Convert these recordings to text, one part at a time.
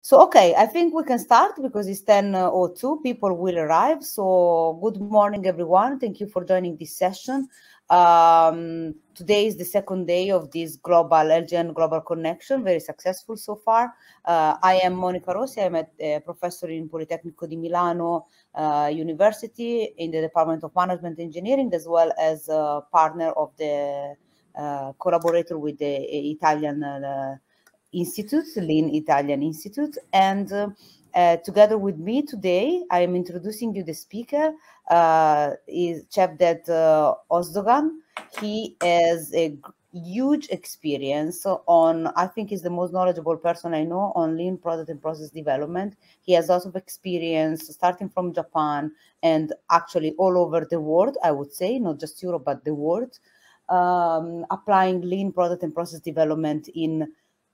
So, okay, I think we can start because it's 10:02. People will arrive. So, good morning, everyone. Thank you for joining this session. Today is the second day of this global LGN Global Connection, very successful so far. I am Monica Rossi. I'm a professor in Politecnico di Milano University in the Department of Management Engineering, as well as a partner of the collaborator with the Italian Institute, Lean Italian Institute, and together with me today, I am introducing you the speaker, is Cevdet Ozdogan. He has a huge experience on, I think he's the most knowledgeable person I know on lean product and process development. He has lots of experience starting from Japan and actually all over the world, I would say, not just Europe, but the world, applying lean product and process development in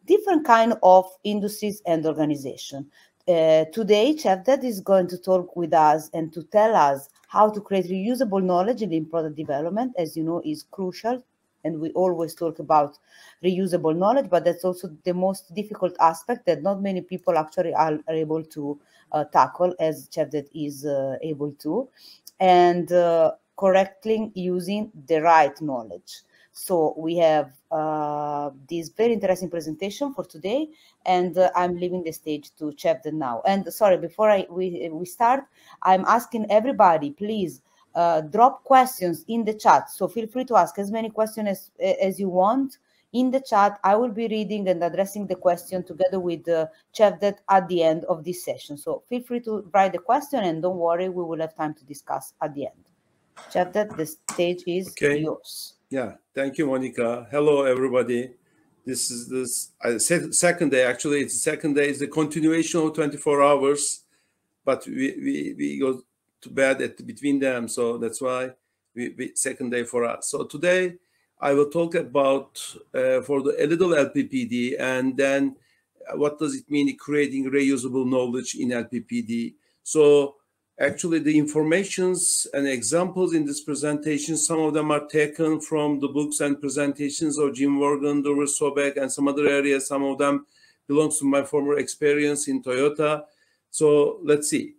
different kind of industries and organization. Today, Cevdet is going to talk with us and to tell us how to create reusable knowledge in product development, as you know, is crucial. And we always talk about reusable knowledge, but that's also the most difficult aspect that not many people actually are able to tackle, as Cevdet is able to, and correctly using the right knowledge. So we have this very interesting presentation for today, and I'm leaving the stage to Cevdet now. And sorry, before we start, I'm asking everybody, please drop questions in the chat. So feel free to ask as many questions as you want in the chat. I will be reading and addressing the question together with Cevdet at the end of this session. So feel free to write the question, and don't worry, we will have time to discuss at the end. Cevdet, the stage is yours. Yeah, thank you, Monica. Hello, everybody. This is I said second day. Actually, it's the second day. It's the continuation of 24 hours, but we go to bed between them, so that's why we second day for us. So today I will talk about for a little LPPD, and then what does it mean creating reusable knowledge in LPPD. So actually, the informations and examples in this presentation, some of them are taken from the books and presentations of Jim Morgan, Dover Sobek, and some other areas. Some of them belongs to my former experience in Toyota. So let's see.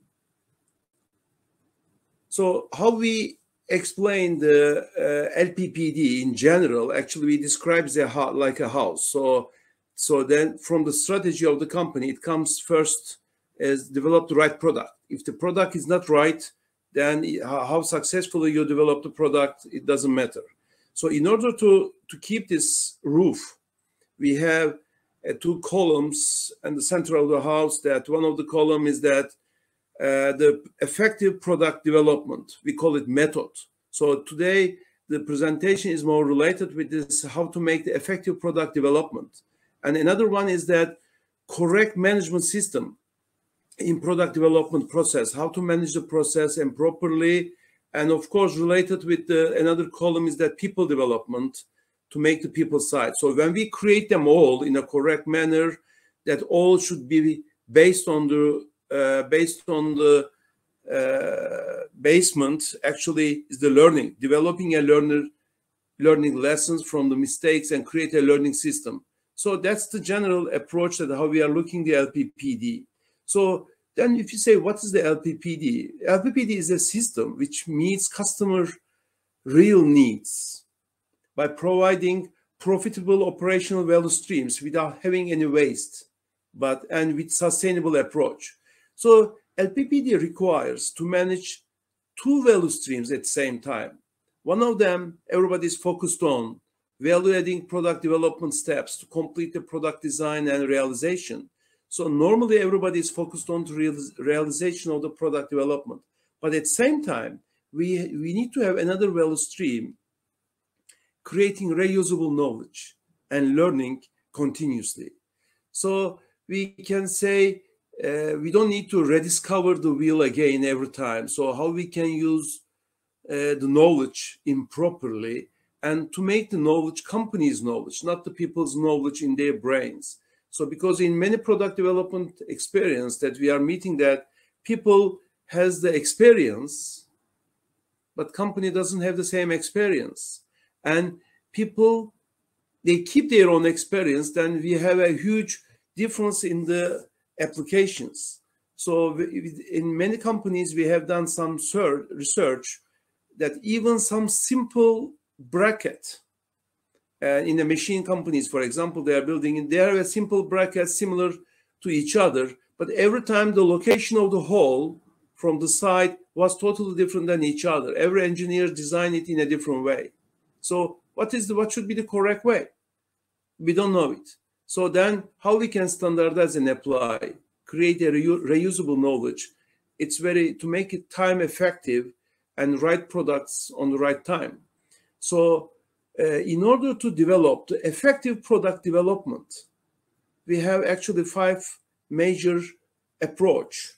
So how we explain the LPPD in general, actually we describe it like a house. So then from the strategy of the company, it comes first as develop the right product. If the product is not right, then how successfully you develop the product, it doesn't matter. So in order to keep this roof, we have two columns in the center of the house. That one of the column is that the effective product development, we call it method. So today, the presentation is more related with this, how to make the effective product development. And another one is that correct management system in product development process, how to manage the process and properly. And of course, related with another column is that people development to make the people side. So when we create them all in a correct manner, that all should be based on the basement actually is the learning, developing a learning lessons from the mistakes and create a learning system. So that's the general approach that how we are looking the LPPD. So then if you say, what is the LPPD? LPPD is a system which meets customer real needs by providing profitable operational value streams without having any waste, and with sustainable approach. So LPPD requires to manage two value streams at the same time. One of them, everybody is focused on value-adding product development steps to complete the product design and realization. So normally everybody is focused on the realization of the product development. But at the same time, we need to have another value stream, creating reusable knowledge and learning continuously. So we can say we don't need to rediscover the wheel again every time. So how we can use the knowledge improperly and to make the knowledge company's knowledge, not the people's knowledge in their brains. So because in many product development experience that we are meeting that people has the experience, but company doesn't have the same experience. And people, they keep their own experience, then we have a huge difference in the applications. So in many companies, we have done some research that even some simple bracket, in the machine companies, for example, they have a simple bracket similar to each other, but every time the location of the hole from the side was totally different than each other. Every engineer designed it in a different way. So what should be the correct way? We don't know it. So then how we can standardize and apply, create a reusable knowledge? It's to make it time effective and right products on the right time. So in order to develop the effective product development, we have actually 5 major approach.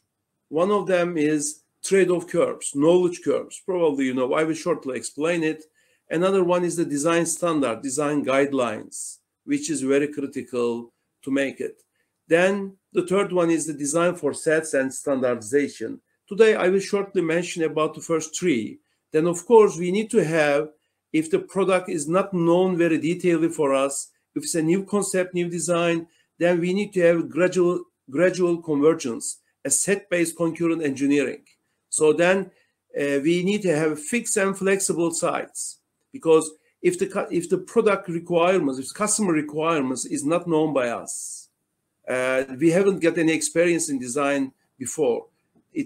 One of them is trade-off curves, knowledge curves. Probably you know, I will shortly explain it. Another one is the design standard, design guidelines, which is very critical to make it. Then the third one is the design for sets and standardization. Today, I will shortly mention about the first 3. Then, of course, we need to have, if the product is not known very detailedly for us, if it's a new concept, new design, then we need to have gradual convergence, a set-based concurrent engineering. So then we need to have fixed and flexible sites, because if the product requirements, if customer requirements is not known by us, we haven't got any experience in design before,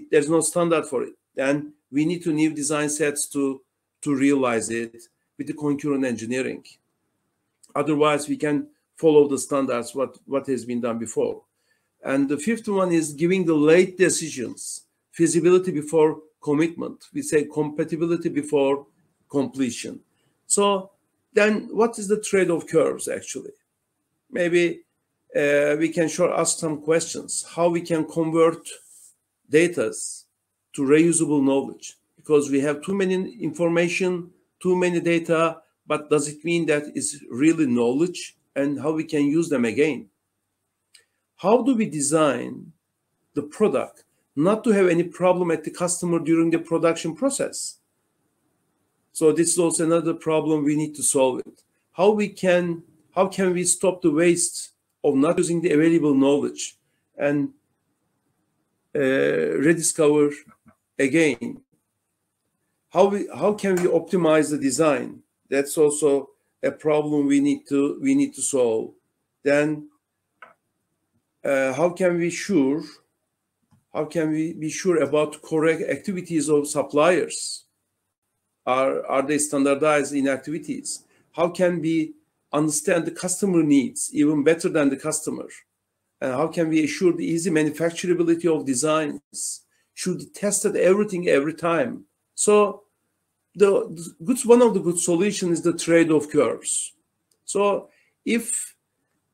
there's no standard for it, then we need to new design sets to realize it with the concurrent engineering. Otherwise, we can follow the standards, what has been done before. And the 5th one is giving the late decisions, feasibility before commitment. We say compatibility before completion. So then what is the trade-off curves actually? Maybe we can ask some questions. How we can convert data to reusable knowledge? Because we have too many information, too many data, but does it mean that it's really knowledge? And how we can use them again? How do we design the product not to have any problem at the customer during the production process? So this is also another problem we need to solve it. How can we stop the waste of not using the available knowledge and rediscover again? How can we optimize the design? That's also a problem we need to solve. Then how can we be sure about correct activities of suppliers? Are they standardized in activities? How can we understand the customer needs even better than the customer? And how can we assure the easy manufacturability of designs? Should be tested everything every time. So one of the good solutions is the trade-off curves. So if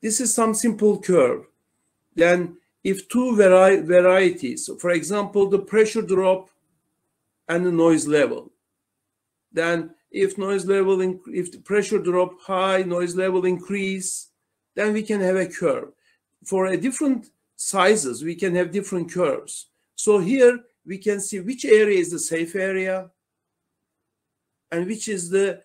this is some simple curve, then if 2 varieties, for example, the pressure drop and the noise level, then if the pressure drop high, noise level increase, then we can have a curve. For a different sizes, we can have different curves. So here we can see which area is the safe area and which is the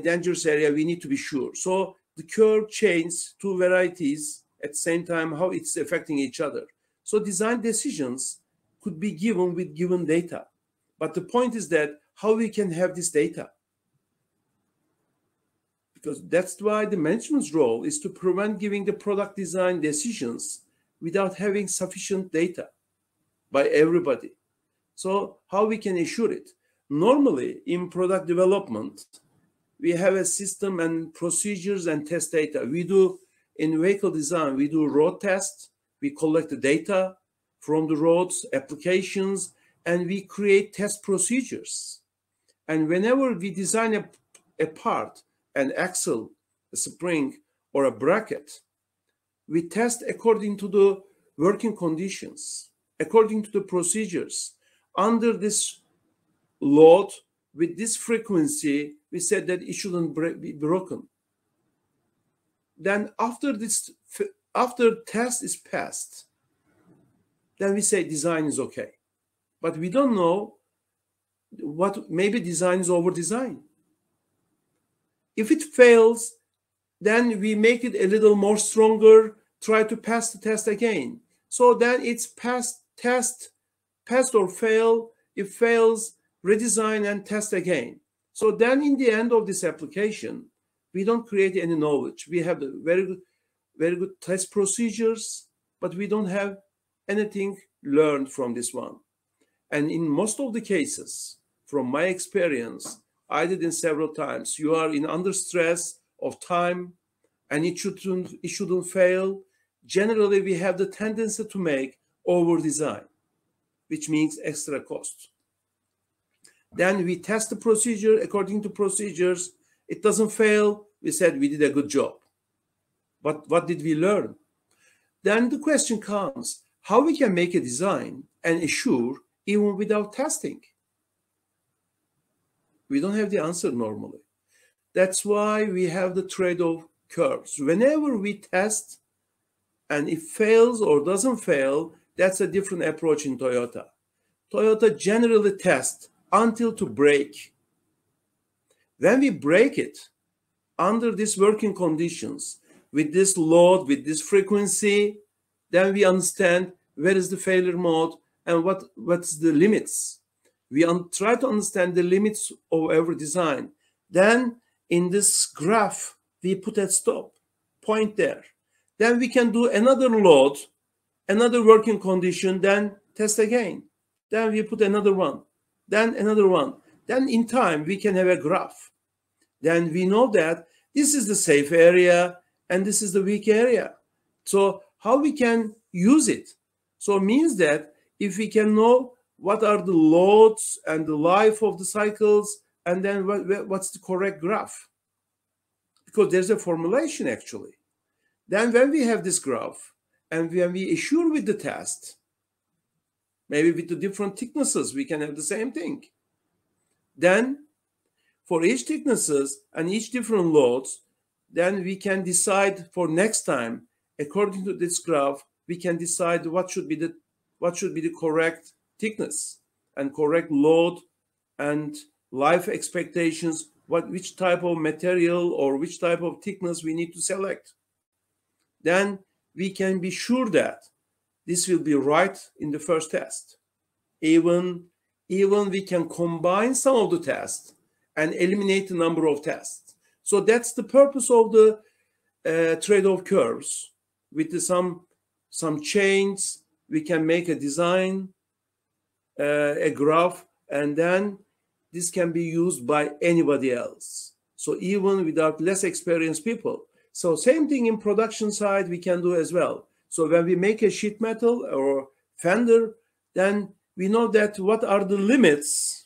dangerous area. We need to be sure. So the curve changes 2 varieties at the same time, how it's affecting each other. So design decisions could be given with given data. But the point is that how we can have this data. Because that's why the management's role is to prevent giving the product design decisions without having sufficient data by everybody. So how we can assure it? Normally in product development, we have a system and procedures and test data. We do in vehicle design, we do road tests, we collect the data from the roads, applications, and we create test procedures. And whenever we design a part, an axle, a spring, or a bracket, we test according to the working conditions, according to the procedures. Under this load, with this frequency, we said that it shouldn't be broken. Then after test is passed, then we say design is okay. But we don't know maybe design is over design. If it fails, then we make it a little more stronger, try to pass the test again. So then it's pass, test, pass or fail. If fails, redesign and test again. So then in the end of this application, we don't create any knowledge. We have the very good test procedures, but we don't have anything learned from this one. And in most of the cases, from my experience, I did it several times, you are in under stress of time and it shouldn't fail. Generally, we have the tendency to make over design, which means extra cost. Then we test the procedure according to procedures. It doesn't fail. We said we did a good job. But what did we learn? Then the question comes, how we can make a design and assure even without testing? We don't have the answer normally. That's why we have the trade-off curves. Whenever we test and it fails or doesn't fail, that's a different approach in Toyota. Toyota generally tests until to break. When we break it under these working conditions, with this load, with this frequency, then we understand where is the failure mode and what's the limits. We try to understand the limits of every design. Then in this graph, we put a stop point there. Then we can do another load, another working condition, then test again. Then we put another one, then another one. Then in time, we can have a graph. Then we know that this is the safe area and this is the weak area. So how we can use it? So it means that if we can know what are the loads and the life of the cycles, and then what's the correct graph? Because there's a formulation actually. Then when we have this graph and when we assure with the test, maybe with the different thicknesses, we can have the same thing. Then for each thicknesses and each different loads, then we can decide for next time, according to this graph, we can decide what should be the correct thickness and correct load and life expectations, which type of material or which type of thickness we need to select. Then we can be sure that this will be right in the first test. Even we can combine some of the tests and eliminate the number of tests. So that's the purpose of the trade-off curves. With some chains, we can make a design, a graph, and then this can be used by anybody else. So even without less experienced people. So same thing in production side we can do as well. So when we make a sheet metal or fender, then we know that what are the limits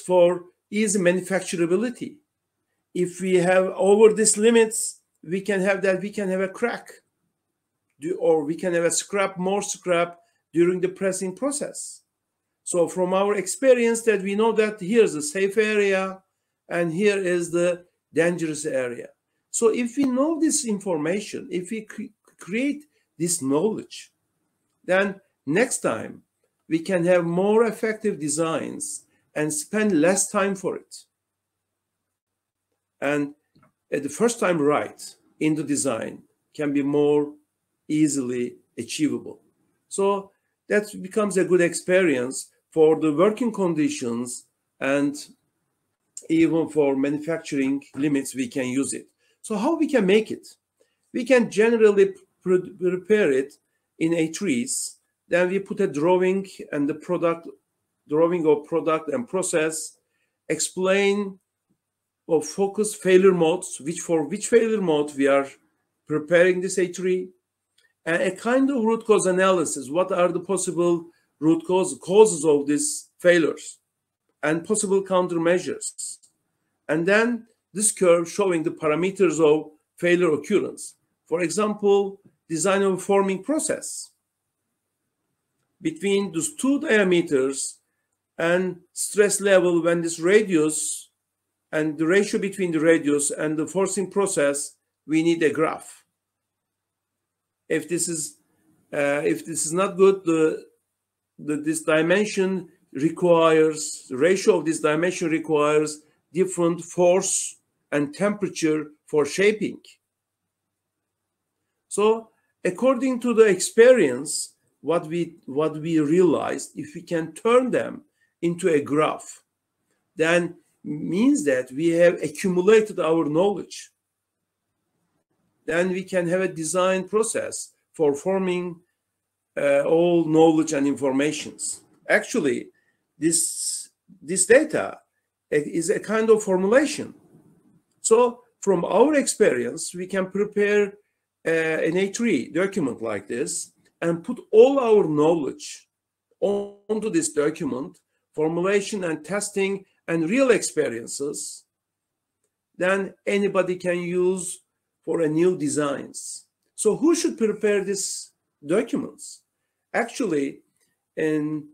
for easy manufacturability. If we have over these limits, we can have a crack, or we can have more scrap during the pressing process. So from our experience that we know that here's the safe area and here is the dangerous area. So if we know this information, if we create this knowledge, then next time we can have more effective designs and spend less time for it. And at the first time right in the design can be more easily achievable. So that becomes a good experience for the working conditions, and even for manufacturing limits, we can use it. So how we can make it? We can generally prepare it in A3s. Then we put a drawing and the drawing of product and process, explain or focus failure modes, for which failure mode we are preparing this A3, and a kind of root cause analysis. What are the possible root causes of these failures and possible countermeasures? And then this curve showing the parameters of failure occurrence. For example, design of a forming process. Between those two diameters and stress level, when this radius and the ratio between the radius and the forcing process, we need a graph. If this is not good, this dimension requires, the ratio of this dimension requires different force and temperature for shaping. So according to the experience, what we realized, if we can turn them into a graph, then means that we have accumulated our knowledge. Then we can have a design process for forming all knowledge and informations. Actually, this data is a kind of formulation. So from our experience, we can prepare an A3 document like this and put all our knowledge onto this document, formulation and testing and real experiences. Then anybody can use for a new designs. So who should prepare these documents? Actually, in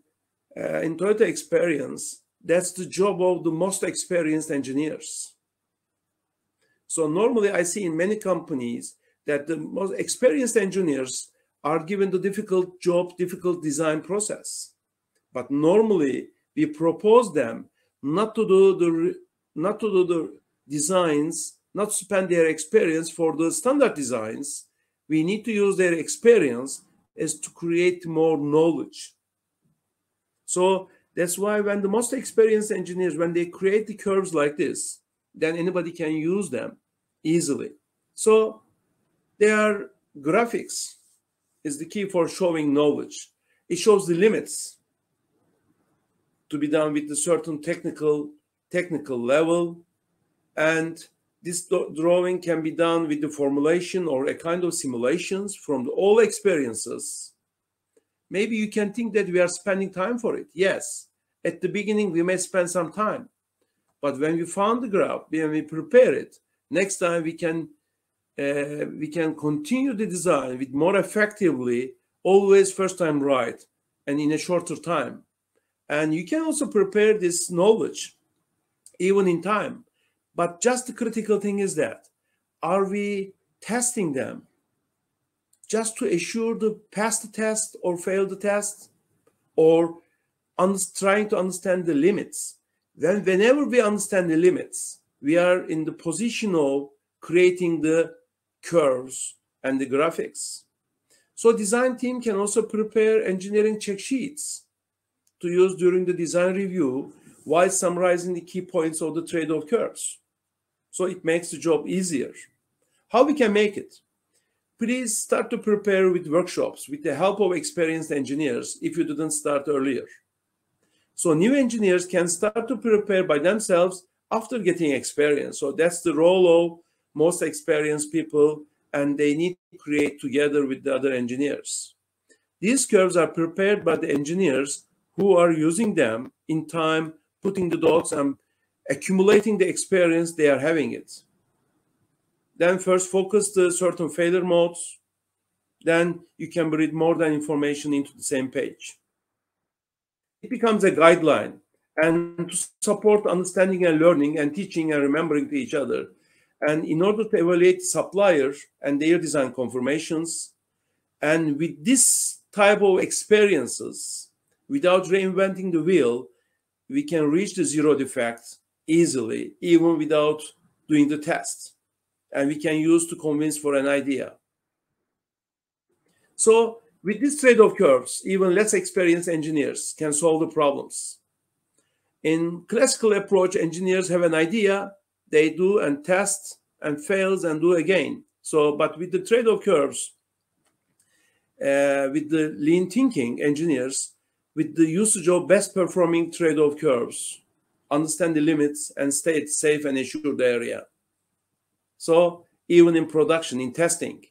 Toyota experience, that's the job of the most experienced engineers. So normally I see in many companies that the most experienced engineers are given the difficult job, difficult design process. But normally we propose them not to do the designs, not spend their experience for the standard designs. We need to use their experience as to create more knowledge. So that's why when the most experienced engineers, when they create the curves like this, then anybody can use them easily. So their graphics is the key for showing knowledge. It shows the limits to be done with a certain technical level, and this drawing can be done with the formulation or a kind of simulations from all experiences. Maybe you can think that we are spending time for it. Yes, at the beginning we may spend some time, but when we found the graph, when we prepare it, next time we can continue the design with more effectively, always first time right, and in a shorter time. And you can also prepare this knowledge even in time. But just the critical thing is that, are we testing them just to assure the pass the test or fail the test, or trying to understand the limits? Then whenever we understand the limits, we are in the position of creating the curves and the graphics. So design team can also prepare engineering check sheets to use during the design review while summarizing the key points of the trade-off curves. So it makes the job easier. How we can make it? Please start to prepare with workshops with the help of experienced engineers if you didn't start earlier. So new engineers can start to prepare by themselves after getting experience. So that's the role of most experienced people, and they need to create together with the other engineers. These curves are prepared by the engineers who are using them in time, putting the dots and accumulating the experience they are having it. Then first focus the certain failure modes. Then you can read more than information into the same page. It becomes a guideline and to support understanding and learning and teaching and remembering to each other. And in order to evaluate suppliers and their design confirmations, and with this type of experiences, without reinventing the wheel, we can reach the zero defect easily, even without doing the test. And we can use to convince for an idea. So with this trade-off curves, even less experienced engineers can solve the problems. In classical approach, engineers have an idea, they do and test and fails and do again. So, but with the trade-off curves, with the lean thinking engineers, with the usage of best performing trade-off curves, understand the limits and stay safe and assure the area. So even in production, in testing,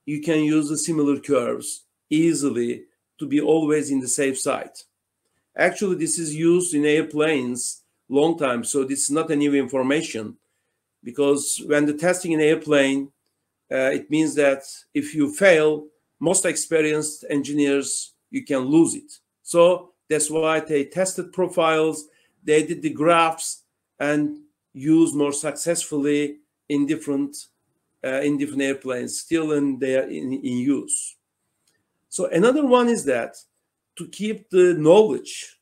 you can use the similar curves easily to be always in the safe side. Actually, this is used in airplanes long time, so this is not a new information, because when the testing in airplane, it means that if you fail, most experienced engineers, you can lose it. So that's why they tested profiles, they did the graphs, and used more successfully in different airplanes, still in use. So another one is that to keep the knowledge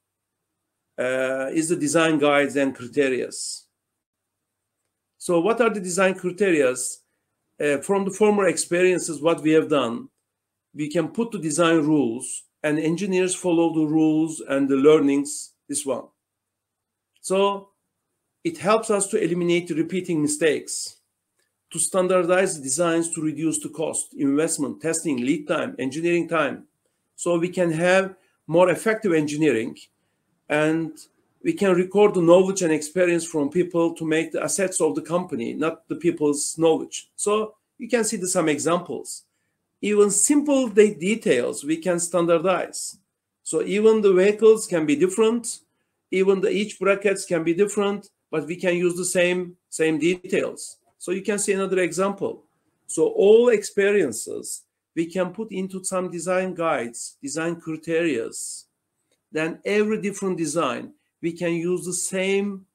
is the design guides and criteria. So what are the design criteria? From the former experiences, what we have done, we can put the design rules and engineers follow the rules and the learnings, this one. So it helps us to eliminate repeating mistakes, to standardize the designs to reduce the cost, investment, testing, lead time, engineering time. So we can have more effective engineering, and we can record the knowledge and experience from people to make the assets of the company, not the people's knowledge. So you can see some examples. Even simple details we can standardize. So even the vehicles can be different, even each brackets can be different, but we can use the same details. So you can see another example. So all experiences we can put into some design guides, design criteria. Then every different design, we can use the same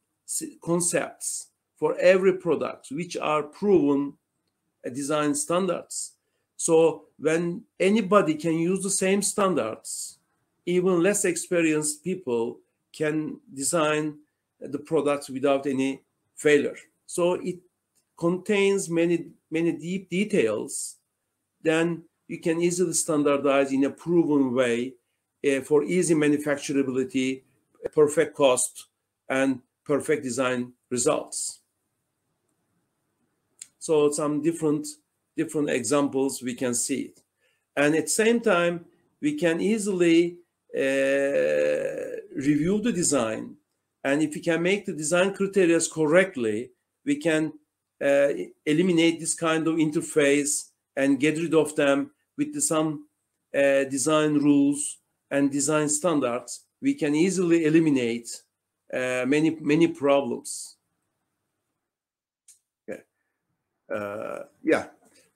concepts for every product, which are proven design standards. So when anybody can use the same standards, even less experienced people can design the products without any failure. So it contains many deep details. Then you can easily standardize in a proven way for easy manufacturability, perfect cost, and perfect design results. So some different examples we can see it. And at the same time, we can easily review the design. And if we can make the design criteria correctly, we can eliminate this kind of interface and get rid of them with some design rules and design standards. We can easily eliminate many problems. Yeah.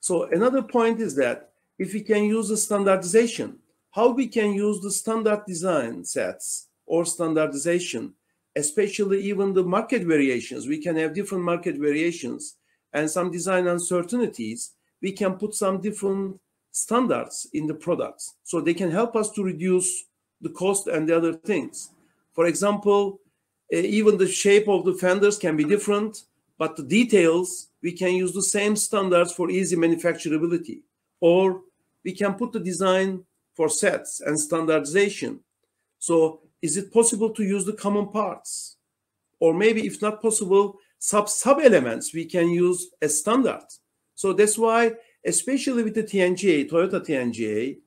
So another point is that if we can use the standardization, how we can use the standard design sets or standardization, especially even the market variations. We can have different market variations and some design uncertainties. We can put some different standards in the products so they can help us to reduce the cost and the other things. For example, even the shape of the fenders can be different, but the details, we can use the same standards for easy manufacturability. Or we can put the design for sets and standardization. So is it possible to use the common parts? Or maybe if not possible, sub-elements we can use as standard. So that's why, especially with the TNGA, Toyota TNGA,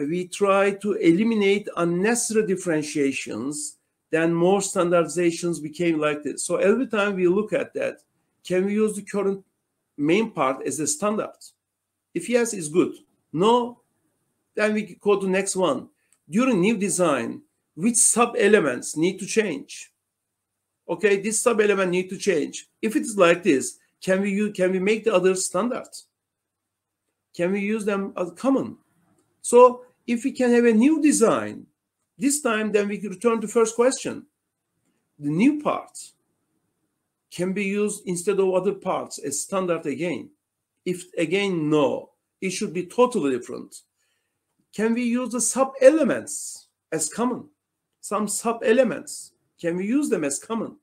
we try to eliminate unnecessary differentiations. Then more standardizations became like this. So every time we look at that, can we use the current main part as a standard? If yes, it's good. No, then we go to the next one. During new design, which sub-elements need to change? Okay, this sub-element need to change. If it is like this, can we make the others standard? Can we use them as common? So if we can have a new design, this time then we can return to first question. The new part can be used instead of other parts as standard again. If again, no, it should be totally different. Can we use the sub-elements as common? Some sub-elements, can we use them as common?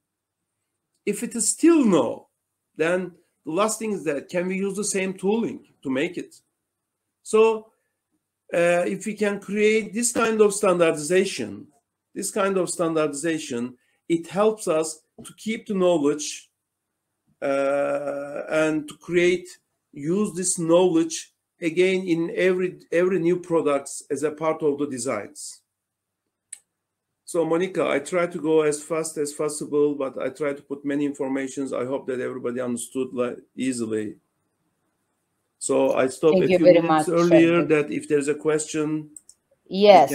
If it is still no, then the last thing is that can we use the same tooling to make it? So if we can create this kind of standardization, it helps us to keep the knowledge and to use this knowledge again in every new products as a part of the designs. So Monica, I try to go as fast as possible, but I try to put many informations. I hope that everybody understood easily. So I stopped a few minutes earlier that if there's a question, yes,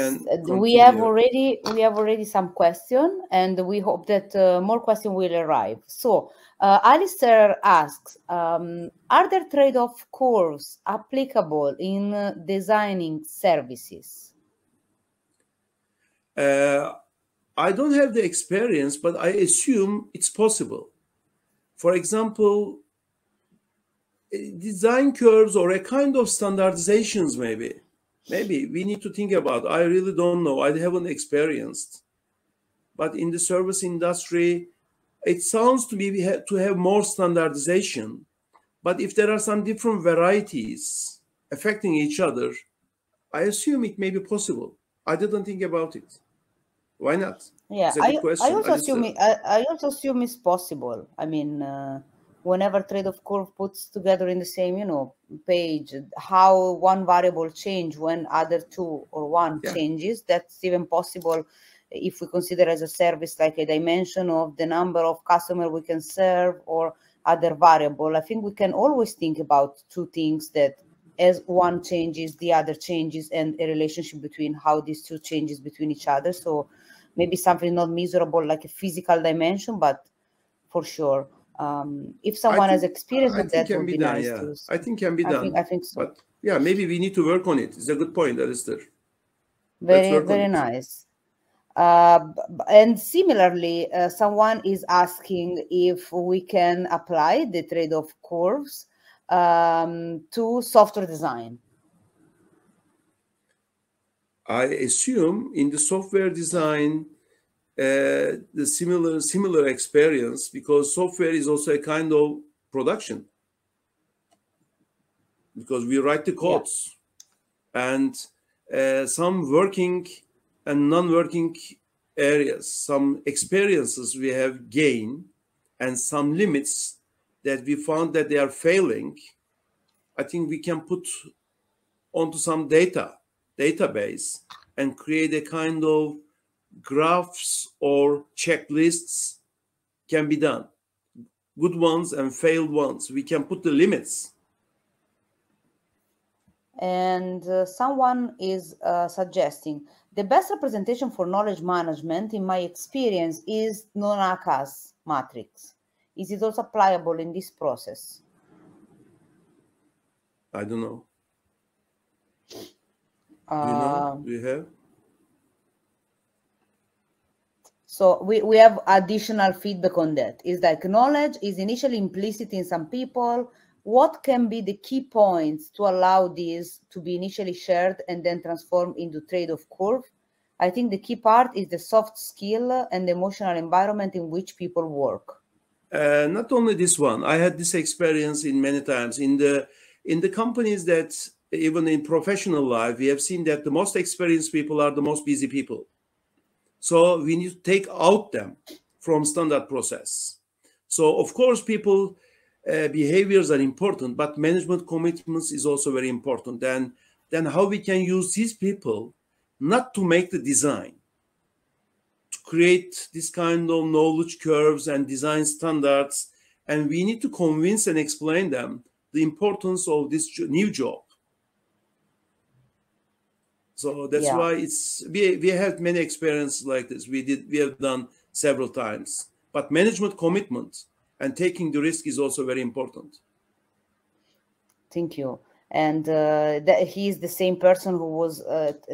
we have already some question, and we hope that more questions will arrive. So Alistair asks, are there trade-off curves applicable in designing services? I don't have the experience, but I assume it's possible. For example, design curves or a kind of standardizations, maybe we need to think about. I really don't know. I haven't experienced. But in the service industry, it sounds to me to have more standardization. But if there are some different varieties, affecting each other, I assume it may be possible. I didn't think about it. Why not? Yeah, It's a good question, Alistair. I also assume it's possible. I mean, whenever trade-off curve puts together in the same, page, how one variable change when other two or one Yeah. changes, that's even possible if we consider as a service like a dimension of the number of customer we can serve or other variable. I think we can always think about two things that as one changes, the other changes, and a relationship between how these two changes between each other. So maybe something not measurable like a physical dimension, but for sure, if someone has experience I with think that, can would be be done. nice Yeah, to. I think can be done. I think so. But yeah, maybe we need to work on it. It's a good point, Alistair. Let's Very, work on very it. nice. And similarly, someone is asking if we can apply the trade-off curves to software design. I assume in the software design, the similar experience, because software is also a kind of production, because we write the codes, and some working and non-working areas, some experiences we have gained, and some limits that we found that they are failing. I think we can put onto some database and create a kind of graphs or checklists. Can be done. Good ones and failed ones. We can put the limits. And someone is suggesting the best representation for knowledge management, in my experience, is Nonaka's matrix. Is it also applicable in this process? I don't know. Do you know? Do you have? So we have additional feedback on that. Is like knowledge is initially implicit in some people. What can be the key points to allow this to be initially shared and then transformed into trade-off curve? I think the key part is the soft skill and the emotional environment in which people work. Not only this one. I had this experience in many times in the companies that even in professional life, we have seen that the most experienced people are the most busy people. So we need to take out them from standard process. So of course, people behaviors are important, but management commitments is also very important. And then how we can use these people not to make the design, to create this kind of knowledge curves and design standards. And we need to convince and explain them the importance of this new job. So that's why we have many experiences like this. We have done several times. But management commitment and taking the risk is also very important. Thank you. And that he is the same person who was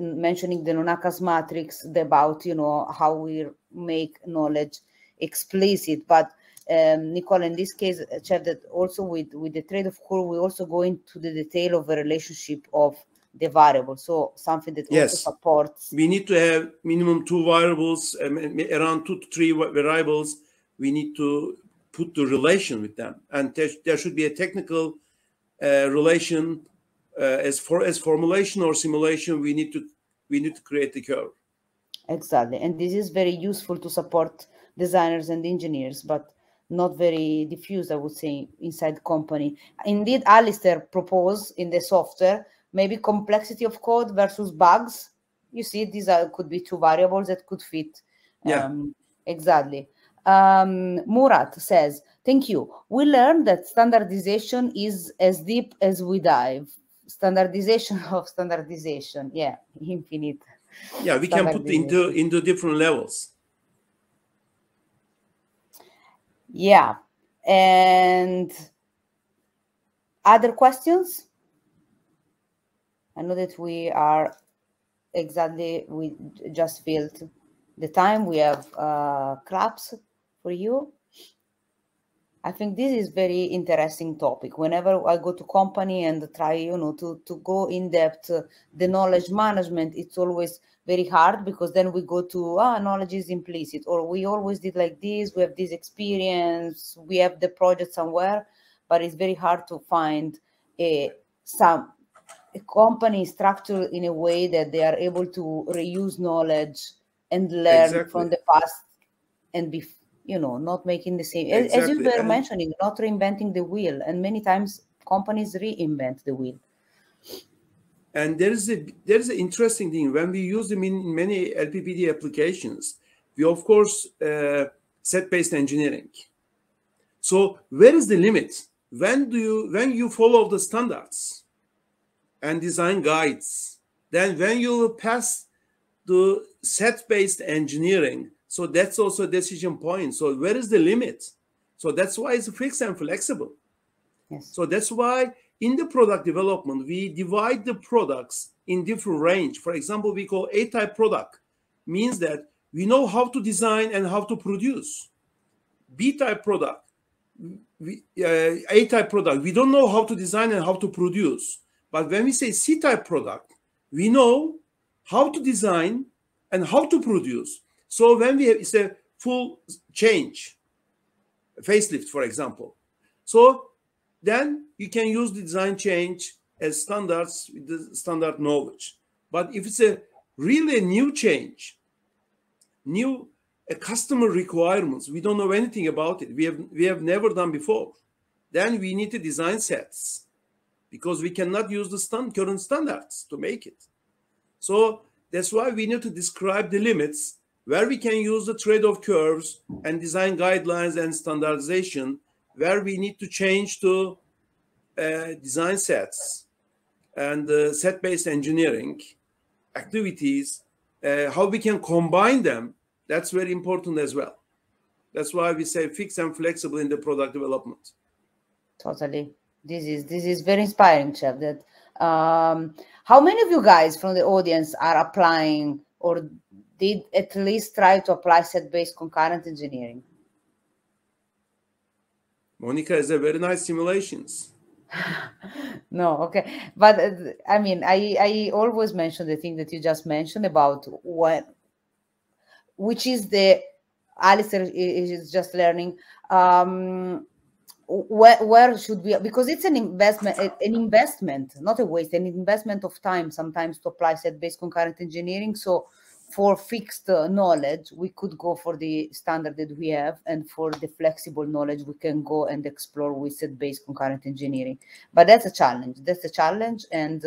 mentioning the Nonaka's matrix about how we make knowledge explicit. But Nicole, in this case, Chad, that also with the trade-off curve, we also go into the detail of the relationship of the variable. So something that also supports. We need to have minimum 2 variables, around 2 to 3 variables. We need to put the relation with them, and there should be a technical relation as formulation or simulation. We need to create the curve. Exactly, and this is very useful to support designers and engineers, but not very diffuse, I would say, inside the company. Indeed, Alistair proposed in the software maybe complexity of code versus bugs. You see, these could be 2 variables that could fit. Exactly. Murat says, thank you. We learned that standardization is as deep as we dive. Standardization of standardization. Yeah, infinite. Yeah, we can put into different levels. Yeah. And other questions? I know that we just filled the time. We have claps for you. I think this is very interesting topic. Whenever I go to company and try, to go in depth, the knowledge management, it's always very hard because then we go to, knowledge is implicit, or we always did like this, we have this experience, we have the project somewhere, but it's very hard to find some a company is structured in a way that they are able to reuse knowledge and learn from the past and be, you know, not making the same, as you were mentioning, not reinventing the wheel. And many times companies reinvent the wheel. And there's an interesting thing. When we use them in many LPPD applications, we of course set-based engineering. So where is the limit? When you follow the standards and design guides, then when you pass the set-based engineering, so that's also a decision point. So where is the limit? So that's why it's fixed and flexible. Yes. So that's why in the product development, we divide the products in different range. For example, we call A-type product, means that we know how to design and how to produce. B-type product, A-type product, we don't know how to design and how to produce. But when we say C-type product, we know how to design and how to produce. So when we have, it's a full change, facelift, for example. So then you can use the design change as standards with the standard knowledge. But if it's a really new change, new customer requirements, we don't know anything about it, we have never done before, then we need to design sets because we cannot use the current standards to make it. So that's why we need to describe the limits where we can use the trade-off curves and design guidelines and standardization, where we need to change to design sets and set-based engineering activities, how we can combine them. That's very important as well. That's why we say fixed and flexible in the product development. Totally. This is very inspiring, Chef. That how many of you guys from the audience are applying or did at least try to apply set-based concurrent engineering? Monica has a very nice simulations. No, okay. But I mean, I always mention the thing that you just mentioned about which is the Alistair is just learning. Where should we, because it's an investment, not a waste, an investment of time sometimes to apply set-based concurrent engineering. So for fixed knowledge, we could go for the standard that we have, and for the flexible knowledge, we can go and explore with set-based concurrent engineering. But that's a challenge. That's a challenge, and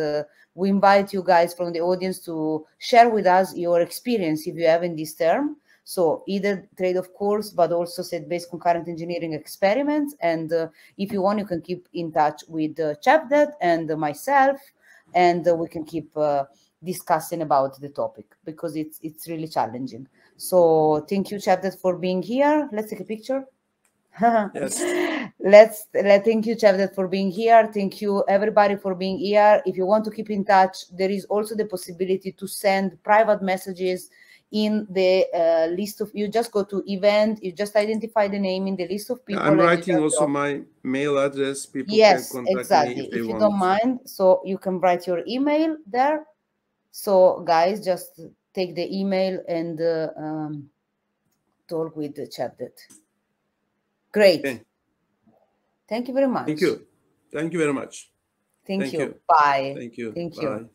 we invite you guys from the audience to share with us your experience if you have in this term. So either trade-off course, but also set-based concurrent engineering experiments. And if you want, you can keep in touch with Chapdet and myself, and we can keep discussing about the topic, because it's really challenging. So thank you, Chapdet, for being here. Let's take a picture. Yes. Thank you, Chapdet, for being here. Thank you, everybody, for being here. If you want to keep in touch, there is also the possibility to send private messages in the list of, you just go to event, you just identify the name in the list of people. I'm writing also my mail address. People can contact exactly, me if they you want. don't mind. So you can write your email there. So guys, just take the email and talk with the Chapdet. Great. Okay. Thank you very much. Thank you. Thank you very much. Thank you. Bye. Thank you. Thank Bye. you.